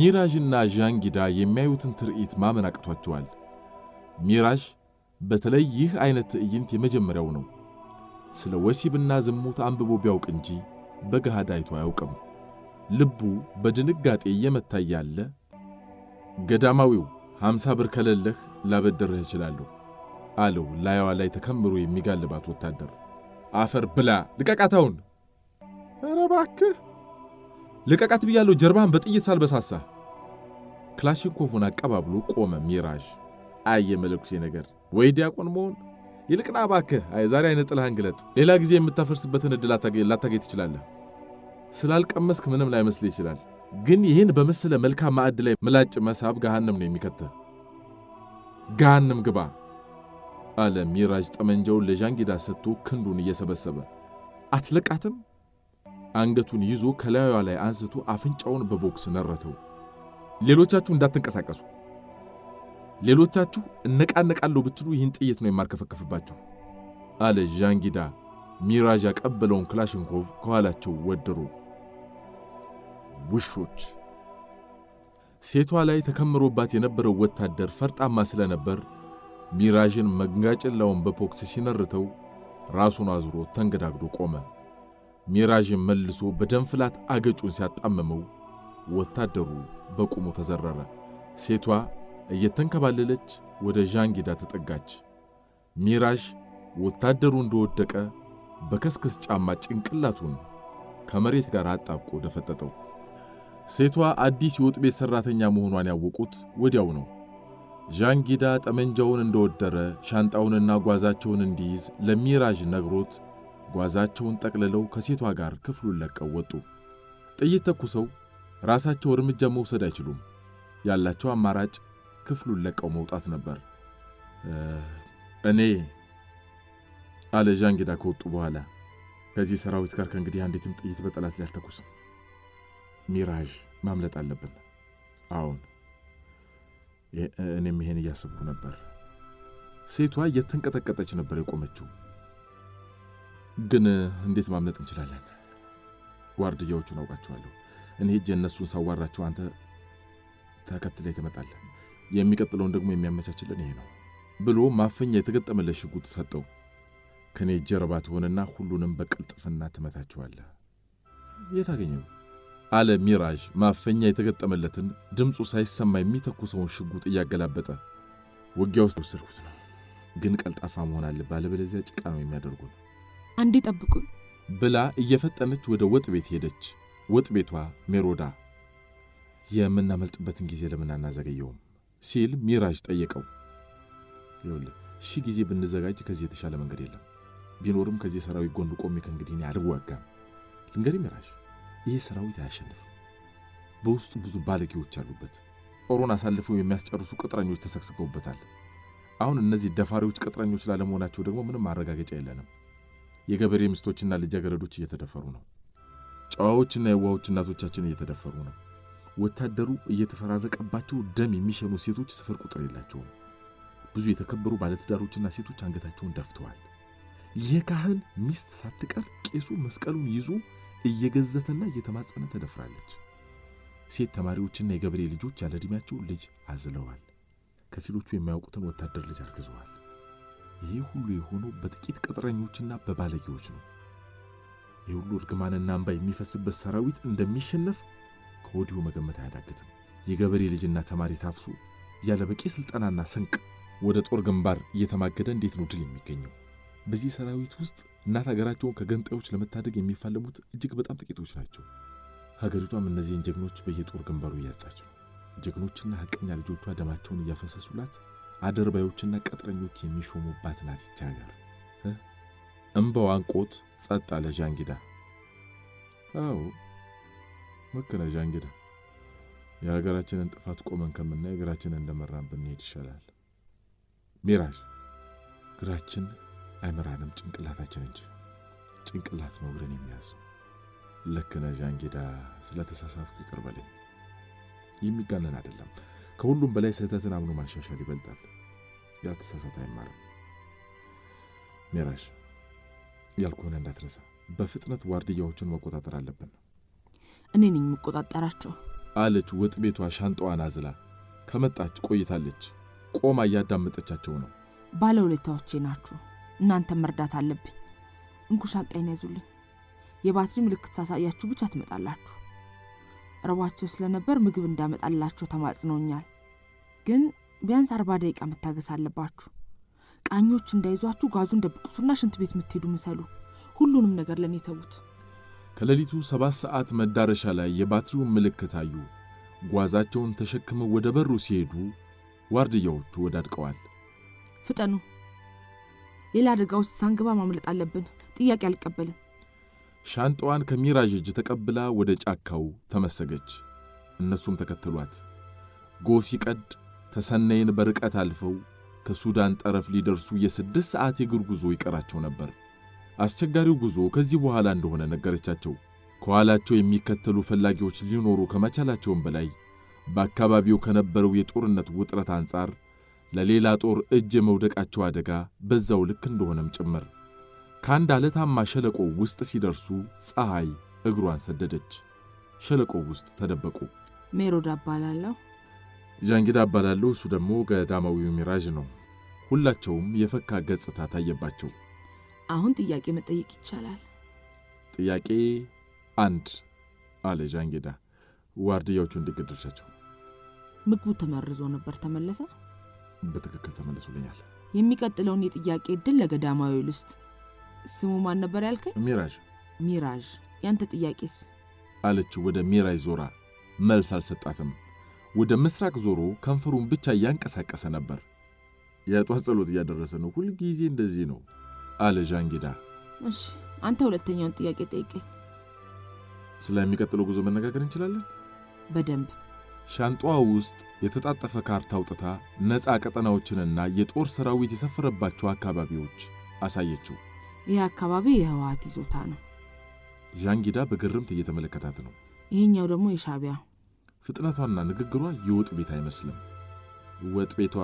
ሚራጅና ዣንጊዳ የሚያዩትን ትርኢት ማመን አቅቷቸዋል። ሚራጅ በተለይ ይህ አይነት ትዕይንት የመጀመሪያው ነው። ስለ ወሲብና ዝሙት አንብቦ ቢያውቅ እንጂ በገሃድ አይቶ አያውቅም። ልቡ በድንጋጤ እየመታ ያለ ገዳማዊው 50 ብር ከሌለህ ላበደርህ እችላለሁ አለው ላይዋ ላይ ተከምሮ የሚጋልባት ወታደር። አፈር ብላ ልቀቃታውን! ኧረ እባክህ ልቀቃት ብያለሁ፣ ጀርባህን በጥይት ሳልበሳሳ። ክላሽንኮቭን አቀባብሎ ቆመ ሚራዥ። አይ የመለኩሴ ነገር ወይ ዲያቆን መሆን ይልቅና እባክህ ዛሬ አይነ ጥላህን ግለጥ። ሌላ ጊዜ የምታፈርስበትን ዕድል ላታገኝ ትችላለህ። ስላልቀመስክ ምንም ላይመስል ይችላል፣ ግን ይህን በመሰለ መልካም ማዕድ ላይ ምላጭ መሳብ ገሃነም ነው የሚከተህ። ገሃነም ግባ አለ ሚራዥ ጠመንጃውን ለዣንጊዳ ሰጥቶ ክንዱን እየሰበሰበ። አትለቃትም? አንገቱን ይዞ ከላዩዋ ላይ አንስቶ አፍንጫውን በቦክስ ነረተው። ሌሎቻችሁ እንዳትንቀሳቀሱ፣ ሌሎቻችሁ እነቃነቃለሁ ብትሉ ይህን ጥይት ነው የማርከፈከፍባችሁ አለ ዣንጊዳ ሚራዥ ያቀበለውን ክላሽንኮቭ ከኋላቸው ወደሩ። ውሾች! ሴቷ ላይ ተከምሮባት የነበረው ወታደር ፈርጣማ ስለነበር ሚራዥን መንጋጭላውን በቦክስ ሲነርተው ራሱን አዙሮ ተንገዳግዶ ቆመ። ሚራዥን መልሶ በደንፍላት አገጩን ሲያጣመመው ወታደሩ በቁሙ ተዘረረ። ሴቷ እየተንከባለለች ወደ ዣንጊዳ ተጠጋች። ሚራዥ ወታደሩ እንደወደቀ በከስክስ ጫማ ጭንቅላቱን ከመሬት ጋር አጣብቆ ደፈጠጠው። ሴቷ አዲስ የወጥ ቤት ሠራተኛ መሆኗን ያወቁት ወዲያው ነው። ዣንጊዳ ጠመንጃውን እንደወደረ ሻንጣውንና ጓዛቸውን እንዲይዝ ለሚራዥ ነግሮት ጓዛቸውን ጠቅልለው ከሴቷ ጋር ክፍሉን ለቀው ወጡ። ጥይት ተኩሰው ራሳቸው እርምጃ መውሰድ አይችሉም። ያላቸው አማራጭ ክፍሉን ለቀው መውጣት ነበር። እኔ አለ ዣንጊዳ ከወጡ በኋላ ከዚህ ሰራዊት ጋር ከእንግዲህ አንዲትም ጥይት በጠላት ላይ አልተኩስም። ሚራዥ ማምለጥ አለብን። አሁን እኔም ይሄን እያሰብኩ ነበር። ሴቷ እየተንቀጠቀጠች ነበር የቆመችው። ግን እንዴት ማምለጥ እንችላለን? ዋርድያዎቹን አውቃቸዋለሁ። እኔ ሄጄ እነሱን ሳዋራቸው አንተ ተከትለህ ትመጣለህ። የሚቀጥለውን ደግሞ የሚያመቻችልን ይሄ ነው ብሎ ማፈኛ የተገጠመለት ሽጉጥ ሰጠው። ከኔ ጀርባ ትሆንና ሁሉንም በቅልጥፍና ትመታቸዋለህ። የት አገኘው? አለ ሚራዥ ማፈኛ የተገጠመለትን ድምፁ ሳይሰማ የሚተኩሰውን ሽጉጥ እያገላበጠ። ውጊያ ውስጥ ወሰድኩት ነው፣ ግን ቀልጣፋ መሆን አለብህ፣ አለበለዚያ ጭቃ ነው የሚያደርጉን። አንዴ ጠብቁኝ ብላ እየፈጠነች ወደ ወጥ ቤት ሄደች። ወጥ ቤቷ ሜሮዳ። የምናመልጥበትን ጊዜ ለምን አናዘገየውም ሲል ሚራዥ ጠየቀው። ይኸውልህ ሺህ ጊዜ ብንዘጋጅ ከዚህ የተሻለ መንገድ የለም። ቢኖርም ከዚህ ሰራዊት ጎን ቆሜ ከእንግዲህ እኔ አልዋጋም። ልንገርህ ሚራዥ፣ ይሄ ሰራዊት አያሸንፍም። በውስጡ ብዙ ባለጌዎች አሉበት። ጦሩን አሳልፈው የሚያስጨርሱ ቅጥረኞች ተሰግስገውበታል። አሁን እነዚህ ደፋሪዎች ቅጥረኞች ላለመሆናቸው ደግሞ ምንም ማረጋገጫ የለንም። የገበሬ ሚስቶችና ልጃገረዶች እየተደፈሩ ነው። ጨዋዎችና የዋሆች እናቶቻችን እየተደፈሩ ነው። ወታደሩ እየተፈራረቀባቸው ደም የሚሸኑ ሴቶች ስፍር ቁጥር የላቸውም። ብዙ የተከበሩ ባለትዳሮችና ሴቶች አንገታቸውን ደፍተዋል። የካህን ሚስት ሳትቀር ቄሱ መስቀሉን ይዞ እየገዘተና እየተማጸነ ተደፍራለች። ሴት ተማሪዎችና የገበሬ ልጆች ያለ ዕድሜያቸው ልጅ አዝለዋል። ከፊሎቹ የማያውቁትን ወታደር ልጅ አርግዘዋል። ይሄ ሁሉ የሆነው በጥቂት ቅጥረኞችና በባለጌዎች ነው። ይህ ሁሉ እርግማንና እንባ የሚፈስበት ሰራዊት እንደሚሸነፍ ከወዲሁ መገመት አያዳግትም። የገበሬ ልጅና ተማሪ ታፍሶ ያለ በቂ ስልጠናና ስንቅ ወደ ጦር ግንባር እየተማገደ እንዴት ነው ድል የሚገኘው? በዚህ ሰራዊት ውስጥ እናት ሀገራቸውን ከገንጣዮች ለመታደግ የሚፋለሙት እጅግ በጣም ጥቂቶች ናቸው። ሀገሪቷም እነዚህን ጀግኖች በየጦር ግንባሩ እያጣች ነው። ጀግኖችና ሐቀኛ ልጆቿ ደማቸውን እያፈሰሱላት አደርባዮችና ቀጥረኞች የሚሾሙባት ናት ይህች ሀገር። እምባው አንቆት ጸጥ አለ ዣንጊዳ። አዎ ልክ ነህ ዣንጊዳ። የሀገራችንን ጥፋት ቆመን ከምናይ እግራችንን እንደመራን ብንሄድ ይሻላል። ሚራዥ እግራችን አይመራንም ጭንቅላታችን እንጂ። ጭንቅላት ነው እግርን የሚያዝ። ልክ ነህ ዣንጊዳ። ስለተሳሳትኩ ይቅር በለኝ። የሚጋነን አይደለም። ከሁሉም በላይ ስህተትን አምኖ ማሻሻል ይበልጣል። ያልተሳሳተ አይማርም። ሚራዥ ያልኩህን እንዳትረሳ። በፍጥነት ዋርድያዎችን መቆጣጠር አለብን። እኔ ነኝ የምቆጣጠራቸው። አለች ወጥ ቤቷ ሻንጣዋን አዝላ። ከመጣች ቆይታለች። ቆማ እያዳመጠቻቸው ነው። ባለውለታዎቼ ናችሁ። እናንተ መርዳት አለብኝ። እንኩ ሻንጣዬን ያዙልኝ። የባትሪ ምልክት ሳሳያችሁ ብቻ ትመጣላችሁ። ረባቸው ስለነበር ምግብ እንዳመጣላችሁ ተማጽኖኛል። ግን ቢያንስ 40 ደቂቃ መታገስ አለባችሁ። ቃኞች እንዳይዟችሁ ጋዙን ደብቁትና ሽንት ቤት ምትሄዱ ምሰሉ። ሁሉንም ነገር ለኔ ተውት። ከሌሊቱ 7 ሰዓት መዳረሻ ላይ የባትሪውን ምልክት አዩ። ጓዛቸውን ተሸክመው ወደ በሩ ሲሄዱ ዋርድያዎቹ ወዳድቀዋል። ፍጠኑ፣ ሌላ አደጋ ውስጥ ሳንገባ ማምለጥ አለብን። ጥያቄ አልቀበልም። ሻንጣዋን ከሚራዥ እጅ ተቀብላ ወደ ጫካው ተመሰገች። እነሱም ተከተሏት። ጎህ ሲቀድ ተሰነይን በርቀት አልፈው ከሱዳን ጠረፍ ሊደርሱ የ6 ሰዓት የእግር ጉዞ ይቀራቸው ነበር። አስቸጋሪው ጉዞ ከዚህ በኋላ እንደሆነ ነገረቻቸው። ከኋላቸው የሚከተሉ ፈላጊዎች ሊኖሩ ከመቻላቸውም በላይ በአካባቢው ከነበረው የጦርነት ውጥረት አንጻር ለሌላ ጦር እጅ መውደቃቸው አደጋ በዛው ልክ እንደሆነም ጭምር። ከአንድ አለታማ ሸለቆ ውስጥ ሲደርሱ ፀሐይ እግሯን ሰደደች። ሸለቆ ውስጥ ተደበቁ። ሜሮዳ እባላለሁ። ጃንጊዳ እባላለሁ። እሱ ደግሞ ገዳማዊው ሚራዥ ነው። ሁላቸውም የፈካ ገጽታ ታየባቸው። አሁን ጥያቄ መጠየቅ ይቻላል? ጥያቄ 1 አለ ጃንጊዳ ዋርድያዎቹ እንዲገደልሻቸው። ምግቡ ተመርዞ ነበር፣ ተመለሰ? በትክክል ተመልሶልኛል። የሚቀጥለውን የጥያቄ ዕድል ለገዳማዊው ልስጥ። ስሙ ማን ነበር ያልከኝ? ሚራዥ። ሚራዥ፣ ያንተ ጥያቄስ? አለች ወደ ሚራዥ ዞራ። መልስ አልሰጣትም። ወደ ምስራቅ ዞሮ ከንፈሩን ብቻ እያንቀሳቀሰ ነበር። የጧት ጸሎት እያደረሰ ነው። ሁሉ ጊዜ እንደዚህ ነው አለ ጃንጊዳ። እሺ፣ አንተ ሁለተኛውን ጥያቄ ጠይቀኝ። ስለሚቀጥለው ጉዞ መነጋገር እንችላለን? በደንብ። ሻንጣዋ ውስጥ የተጣጠፈ ካርታ አውጥታ ነፃ ቀጠናዎችንና የጦር ሰራዊት የሰፈረባቸው አካባቢዎች አሳየችው። ይህ አካባቢ የህወሓት ይዞታ ነው። ጃንጊዳ በግርምት እየተመለከታት ነው። ይሄኛው ደግሞ የሻቢያ። ፍጥነቷና ንግግሯ የወጥ ቤት አይመስልም። ወጥ ቤቷ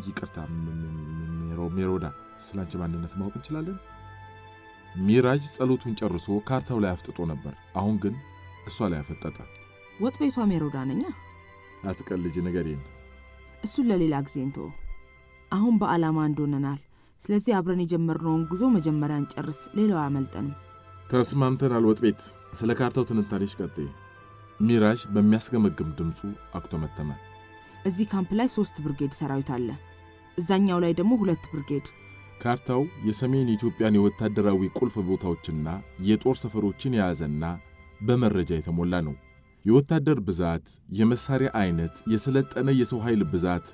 ይቅርታ፣ ሜሮዳ፣ ስላንቺ ማንነት ማወቅ እንችላለን? ሚራዥ ጸሎቱን ጨርሶ ካርታው ላይ አፍጥጦ ነበር። አሁን ግን እሷ ላይ አፈጠጠ። ወጥ ቤቷ ሜሮዳ ነኛ? አትቀልጂ፣ ንገሪኝ። እሱን ለሌላ ጊዜ እንተው። አሁን በዓላማ እንደሆነናል። ስለዚህ አብረን የጀመርነውን ጉዞ መጀመሪያ እንጨርስ፣ ሌላው አያመልጠንም። ተስማምተናል። ወጥ ቤት፣ ስለ ካርታው ትንታኔሽ ቀጥይ። ሚራዥ በሚያስገመግም ድምፁ አክቶመተመ። እዚህ ካምፕ ላይ 3 ብርጌድ ሰራዊት አለ። እዛኛው ላይ ደግሞ 2 ብርጌድ። ካርታው የሰሜን ኢትዮጵያን የወታደራዊ ቁልፍ ቦታዎችና የጦር ሰፈሮችን የያዘና በመረጃ የተሞላ ነው። የወታደር ብዛት፣ የመሳሪያ አይነት፣ የሰለጠነ የሰው ኃይል ብዛት፣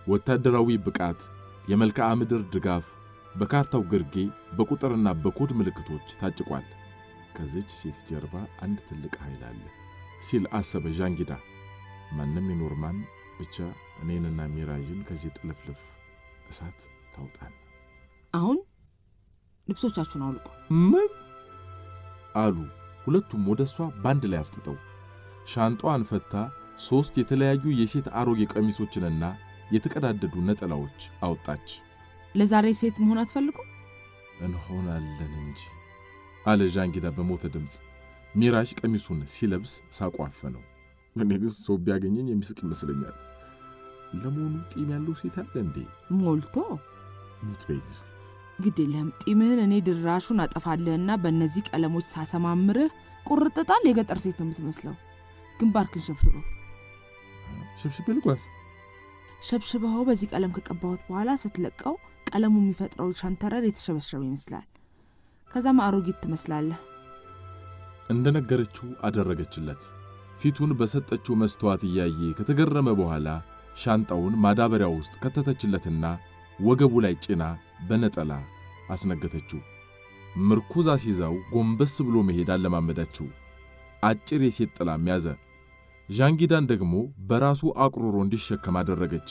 ወታደራዊ ብቃት፣ የመልክዓ ምድር ድጋፍ በካርታው ግርጌ በቁጥርና በኮድ ምልክቶች ታጭቋል። ከዚች ሴት ጀርባ አንድ ትልቅ ኃይል አለ ሲል አሰበ ጃንጊዳ። ማንም ይኖር ማን ብቻ እኔንና ሚራዥን ከዚህ ጥልፍልፍ እሳት ታውጣን። አሁን ልብሶቻችሁን አውልቁ። ምን አሉ ሁለቱም ወደሷ ባንድ ላይ አፍጥጠው። ሻንጣዋን ፈታ 3 የተለያዩ የሴት አሮጌ ቀሚሶችንና የተቀዳደዱ ነጠላዎች አወጣች። ለዛሬ ሴት መሆን አትፈልጉ? እንሆናለን እንጂ አለ ጃንጊዳ በሞተ ድምፅ። ሚራዥ ቀሚሱን ሲለብስ ሳቋፈነው። እኔ ግን ሰው ቢያገኘኝ የሚስቅ ይመስለኛል። ለመሆኑ ጢም ያለው ሴት አለ እንዴ? ሞልቶ ሙት በይልስ። ግዴለም ጢምህን እኔ ድራሹን አጠፋለህና በእነዚህ ቀለሞች ሳሰማምርህ ቁርጥጣል የገጠር ሴት ነው የምትመስለው። ግንባርክን ሸብሽበው። ሸብሽበው ልጓዝ። ሸብሽበው በዚህ ቀለም ከቀባሁት በኋላ ስትለቀው ቀለሙ የሚፈጥረው ሸንተረር የተሸበሸበ ይመስላል። ከዛም አሮጊት ትመስላለህ። እንደነገረችው አደረገችለት። ፊቱን በሰጠችው መስተዋት እያየ ከተገረመ በኋላ ሻንጣውን ማዳበሪያ ውስጥ ከተተችለትና ወገቡ ላይ ጭና በነጠላ አስነገተችው። ምርኩዝ አስይዛው ጎንበስ ብሎ መሄድ አለማመዳችው። አጭር የሴት ጥላም ያዘ። ጃንጊዳን ደግሞ በራሱ አቅሮሮ እንዲሸከም አደረገች።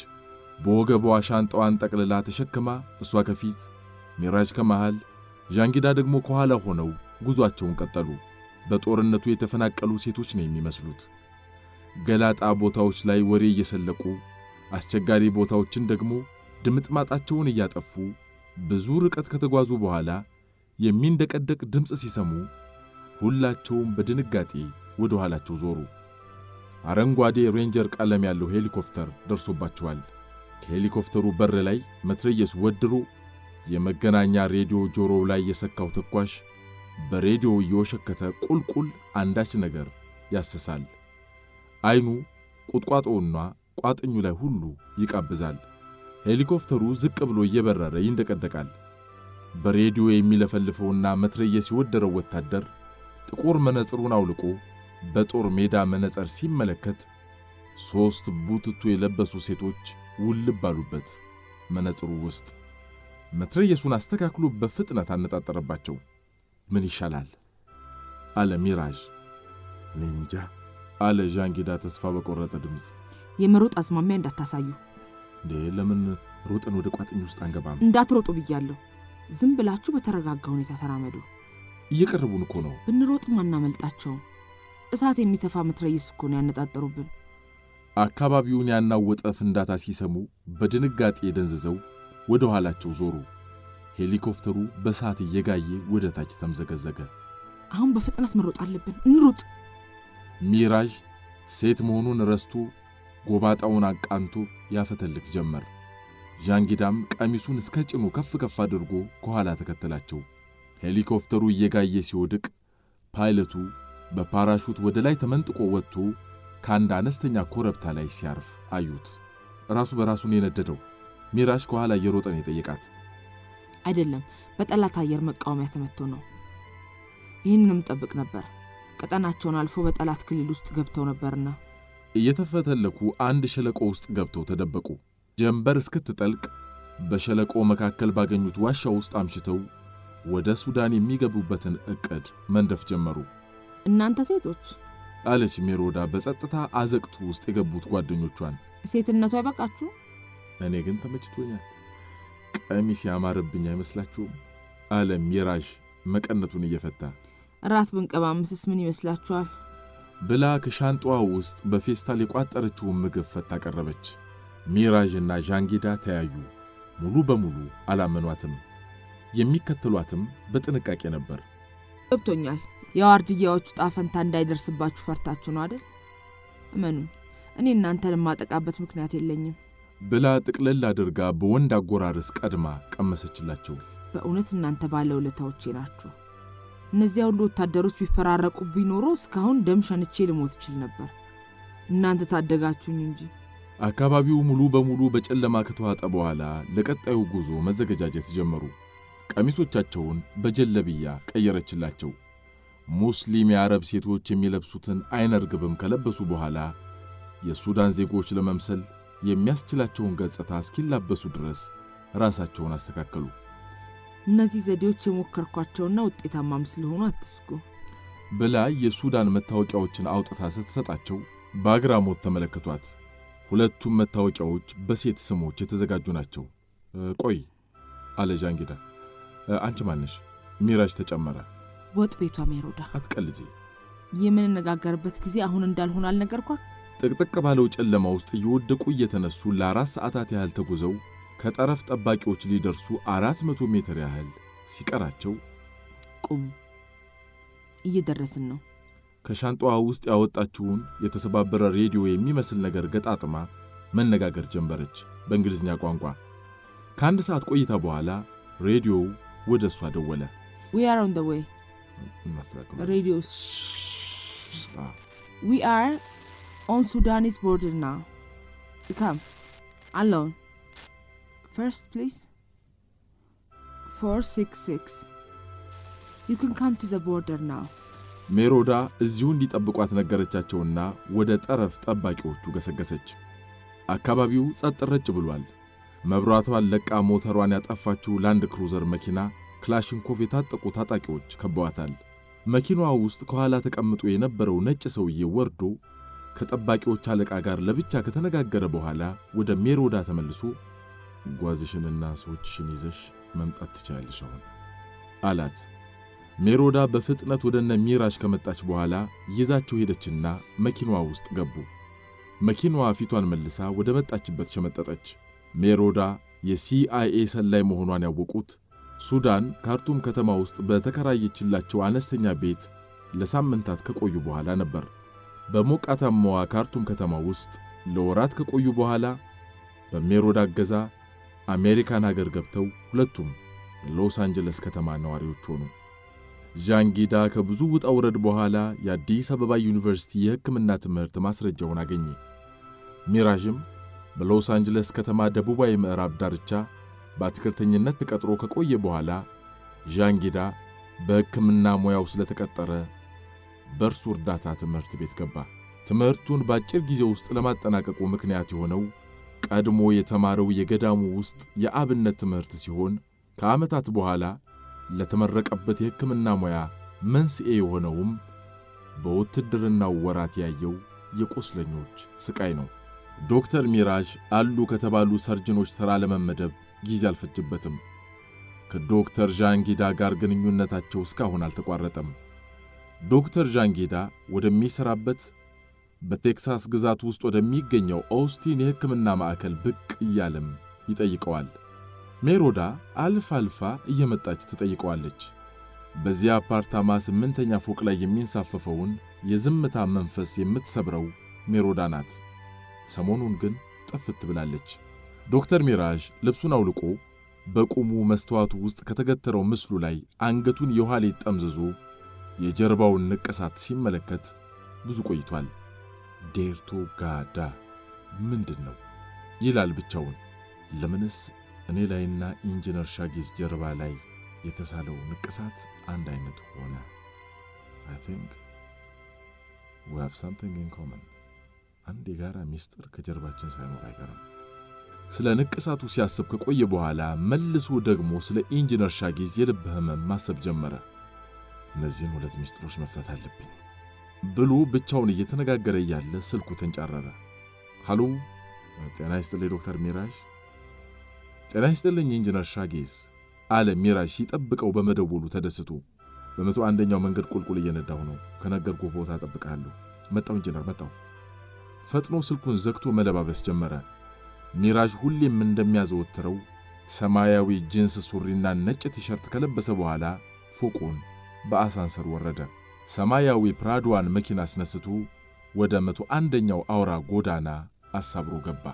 በወገቧ ሻንጣዋን ጠቅልላ ተሸክማ እሷ ከፊት ሚራዥ ከመሃል ጃንጊዳ ደግሞ ከኋላ ሆነው ጉዟቸውን ቀጠሉ። በጦርነቱ የተፈናቀሉ ሴቶች ነው የሚመስሉት። ገላጣ ቦታዎች ላይ ወሬ እየሰለቁ አስቸጋሪ ቦታዎችን ደግሞ ድምጥማጣቸውን እያጠፉ ብዙ ርቀት ከተጓዙ በኋላ የሚንደቀደቅ ድምፅ ሲሰሙ ሁላቸውም በድንጋጤ ወደ ኋላቸው ዞሩ። አረንጓዴ ሬንጀር ቀለም ያለው ሄሊኮፕተር ደርሶባቸዋል። ከሄሊኮፕተሩ በር ላይ መትረየስ ወድሮ የመገናኛ ሬዲዮ ጆሮው ላይ የሰካው ተኳሽ በሬዲዮ እየወሸከተ ቁልቁል አንዳች ነገር ያሰሳል። አይኑ ቁጥቋጦውና ቋጥኙ ላይ ሁሉ ይቃብዛል። ሄሊኮፕተሩ ዝቅ ብሎ እየበረረ ይንደቀደቃል። በሬዲዮ የሚለፈልፈውና መትረየስ የወደረው ወታደር ጥቁር መነጽሩን አውልቆ በጦር ሜዳ መነጽር ሲመለከት 3 ቡትቱ የለበሱ ሴቶች ውልብ ባሉበት መነጽሩ ውስጥ መትረየሱን አስተካክሎ በፍጥነት አነጣጠረባቸው። ምን ይሻላል አለ ሚራዥ። እንጃ አለ ዣንጊዳ ተስፋ በቆረጠ ድምጽ። የመሮጥ አዝማሚያ እንዳታሳዩ። ለምን ሮጠን ወደ ቋጥኝ ውስጥ አንገባም? እንዳትሮጡ ብያለሁ። ዝም ብላችሁ በተረጋጋ ሁኔታ ተራመዱ። እየቀረቡን እኮ ነው። ብንሮጥም አናመልጣቸው። እሳት የሚተፋ መትረየስ እኮ ነው ያነጣጠሩብን። አካባቢውን ያናወጠ ፍንዳታ ሲሰሙ በድንጋጤ ደንዝዘው ወደ ኋላቸው ዞሩ። ሄሊኮፕተሩ በእሳት እየጋየ ወደ ታች ተምዘገዘገ። አሁን በፍጥነት መሮጥ አለብን። እንሩጥ። ሚራዥ ሴት መሆኑን ረስቶ ጎባጣውን አቃንቶ ያፈተልክ ጀመር። ዣንጊዳም ቀሚሱን እስከ ጭኑ ከፍ ከፍ አድርጎ ከኋላ ተከተላቸው። ሄሊኮፕተሩ እየጋየ ሲወድቅ ፓይለቱ በፓራሹት ወደ ላይ ተመንጥቆ ወጥቶ ከአንድ አነስተኛ ኮረብታ ላይ ሲያርፍ አዩት። ራሱ በራሱን የነደደው። ሚራዥ ከኋላ እየሮጠን የጠየቃት አይደለም፣ በጠላት አየር መቃወሚያ ተመቶ ነው። ይህንንም ጠብቅ ነበር። ቀጠናቸውን አልፎ በጠላት ክልል ውስጥ ገብተው ነበርና እየተፈተለኩ አንድ ሸለቆ ውስጥ ገብተው ተደበቁ። ጀንበር እስክትጠልቅ በሸለቆ መካከል ባገኙት ዋሻ ውስጥ አምሽተው ወደ ሱዳን የሚገቡበትን ዕቅድ መንደፍ ጀመሩ። እናንተ ሴቶች አለች ሜሮዳ በጸጥታ አዘቅቱ ውስጥ የገቡት ጓደኞቿን። ሴትነቱ አይበቃችሁ? እኔ ግን ተመችቶኛል። ቀሚስ ያማረብኝ አይመስላችሁም? አለ ሚራዥ መቀነቱን እየፈታ። ራት ብንቀባምስስ ምን ይመስላችኋል? ብላ ከሻንጣዋ ውስጥ በፌስታል የቋጠረችውን ምግብ ፈታ ቀረበች። ሚራዥና ዣንጊዳ ተያዩ። ሙሉ በሙሉ አላመኗትም። የሚከተሏትም በጥንቃቄ ነበር። ገብቶኛል። የዋርድያዎቹ ጣፈንታ እንዳይደርስባችሁ ፈርታችሁ ነው አይደል? እመኑኝ፣ እኔ እናንተን ማጠቃበት ምክንያት የለኝም ብላ ጥቅልል አድርጋ በወንድ አጎራረስ ቀድማ ቀመሰችላቸው። በእውነት እናንተ ባለውለታዎቼ ናችሁ። እነዚያ ሁሉ ወታደሮች ቢፈራረቁብኝ ኖሮ እስካሁን ደም ሸንቼ ልሞት እችል ነበር። እናንተ ታደጋችሁኝ እንጂ። አካባቢው ሙሉ በሙሉ በጨለማ ከተዋጠ በኋላ ለቀጣዩ ጉዞ መዘገጃጀት ጀመሩ። ቀሚሶቻቸውን በጀለብያ ቀየረችላቸው። ሙስሊም የአረብ ሴቶች የሚለብሱትን አይነርግብም ከለበሱ በኋላ የሱዳን ዜጎች ለመምሰል የሚያስችላቸውን ገጽታ እስኪላበሱ ድረስ ራሳቸውን አስተካከሉ። እነዚህ ዘዴዎች የሞከርኳቸውና ውጤታማም ስለሆኑ አትስጉ ብላ የሱዳን መታወቂያዎችን አውጥታ ስትሰጣቸው በአግራሞት ተመለከቷት። ሁለቱም መታወቂያዎች በሴት ስሞች የተዘጋጁ ናቸው። ቆይ አለ ዣንጊዳ። አንቺ ማነሽ? ሚራዥ ተጨመረ። ወጥ ቤቷ ሜሮዳ። አትቀልጂ። የምንነጋገርበት ጊዜ አሁን እንዳልሆነ አልነገርኳት? ጥቅጥቅ ባለው ጨለማ ውስጥ እየወደቁ እየተነሱ ለ4 ሰዓታት ያህል ተጉዘው ከጠረፍ ጠባቂዎች ሊደርሱ 400 ሜትር ያህል ሲቀራቸው ቁም፣ እየደረስን ነው። ከሻንጣዋ ውስጥ ያወጣችውን የተሰባበረ ሬዲዮ የሚመስል ነገር ገጣጥማ መነጋገር ጀመረች በእንግሊዝኛ ቋንቋ። ከአንድ ሰዓት ቆይታ በኋላ ሬዲዮው ወደ እሷ ደወለ። We are on the way. Radio. We are on Sudanese border now. Come. Alone. First, please. 466. You can come to the border now. ሜሮዳ እዚሁ እንዲጠብቋት ነገረቻቸውና ወደ ጠረፍ ጠባቂዎቹ ገሰገሰች። አካባቢው ጸጥ ረጭ ብሏል። መብራቷን ለቃ ሞተሯን ያጠፋችው ላንድ ክሩዘር መኪና ክላሽንኮቭ የታጠቁ ታጣቂዎች ከበዋታል። መኪናዋ ውስጥ ከኋላ ተቀምጦ የነበረው ነጭ ሰውዬ ወርዶ ከጠባቂዎች አለቃ ጋር ለብቻ ከተነጋገረ በኋላ ወደ ሜሮዳ ተመልሶ ጓዝሽንና ሰዎችሽን ይዘሽ መምጣት ትችያለሽ አሁን አላት። ሜሮዳ በፍጥነት ወደነ ሚራዥ ከመጣች በኋላ ይዛቸው ሄደችና መኪናዋ ውስጥ ገቡ። መኪናዋ ፊቷን መልሳ ወደ መጣችበት ሸመጠጠች። ሜሮዳ የሲአይኤ ሰላይ መሆኗን ያወቁት ሱዳን ካርቱም ከተማ ውስጥ በተከራየችላቸው አነስተኛ ቤት ለሳምንታት ከቆዩ በኋላ ነበር። በሞቃታማዋ ካርቱም ከተማ ውስጥ ለወራት ከቆዩ በኋላ በሜሮዳ እገዛ አሜሪካን ሀገር ገብተው ሁለቱም የሎስ አንጀለስ ከተማ ነዋሪዎች ሆኑ። ዣንጊዳ ከብዙ ውጣ ውረድ በኋላ የአዲስ አበባ ዩኒቨርሲቲ የሕክምና ትምህርት ማስረጃውን አገኘ። ሚራዥም በሎስ አንጀለስ ከተማ ደቡባዊ ምዕራብ ዳርቻ በአትክልተኝነት ተቀጥሮ ከቆየ በኋላ ዣንጊዳ በሕክምና ሙያው ስለተቀጠረ በእርሱ እርዳታ ትምህርት ቤት ገባ። ትምህርቱን በአጭር ጊዜ ውስጥ ለማጠናቀቁ ምክንያት የሆነው ቀድሞ የተማረው የገዳሙ ውስጥ የአብነት ትምህርት ሲሆን ከዓመታት በኋላ ለተመረቀበት የሕክምና ሙያ መንስኤ የሆነውም በውትድርናው ወራት ያየው የቁስለኞች ስቃይ ነው። ዶክተር ሚራዥ አሉ ከተባሉ ሰርጅኖች ተራ ለመመደብ ጊዜ አልፈጀበትም። ከዶክተር ዣንጊዳ ጋር ግንኙነታቸው እስካሁን አልተቋረጠም። ዶክተር ዣንጊዳ ወደሚሰራበት በቴክሳስ ግዛት ውስጥ ወደሚገኘው ኦስቲን የሕክምና ማዕከል ብቅ እያለም ይጠይቀዋል። ሜሮዳ አልፋ አልፋ እየመጣች ትጠይቀዋለች። በዚያ አፓርታማ 8ኛ ፎቅ ላይ የሚንሳፈፈውን የዝምታ መንፈስ የምትሰብረው ሜሮዳ ናት። ሰሞኑን ግን ጠፍት ብላለች። ዶክተር ሚራዥ ልብሱን አውልቆ በቁሙ መስተዋቱ ውስጥ ከተገተረው ምስሉ ላይ አንገቱን የኋሊት ጠምዝዞ የጀርባውን ንቅሳት ሲመለከት ብዙ ቆይቷል። ዴርቶ ጋዳ ምንድነው ይላል ብቻውን። ለምንስ እኔ ላይና ኢንጂነር ሻጊስ ጀርባ ላይ የተሳለው ንቅሳት አንድ አይነት ሆነ? I think we have something in common. አንድ የጋራ ሚስጥር ከጀርባችን ሳይኖር አይቀርም። ስለ ንቅሳቱ ሲያስብ ከቆየ በኋላ መልሶ ደግሞ ስለ ኢንጂነር ሻጊስ የልብ ህመም ማሰብ ጀመረ። እነዚህን ሁለት ሚስጥሮች መፍታት አለብኝ ብሎ ብቻውን እየተነጋገረ ያለ ስልኩ ተንጫረረ። ሃሎ፣ ጤና ይስጥልኝ ዶክተር ሚራዥ። ጤና ይስጥልኝ ኢንጂነር ሻጊስ አለ ሚራዥ ሲጠብቀው በመደወሉ ተደስቶ። በ101ኛው መንገድ ቁልቁል እየነዳሁ ነው። ከነገርኩህ ቦታ እጠብቅሃለሁ። መጣው ኢንጂነር መጣው። ፈጥኖ ስልኩን ዘግቶ መለባበስ ጀመረ። ሚራዥ ሁሌም እንደሚያዘወትረው ሰማያዊ ጂንስ ሱሪና ነጭ ቲሸርት ከለበሰ በኋላ ፎቁን በአሳንሰር ወረደ። ሰማያዊ ፕራዶዋን መኪና አስነስቶ ወደ 101ኛው አውራ ጎዳና አሳብሮ ገባ።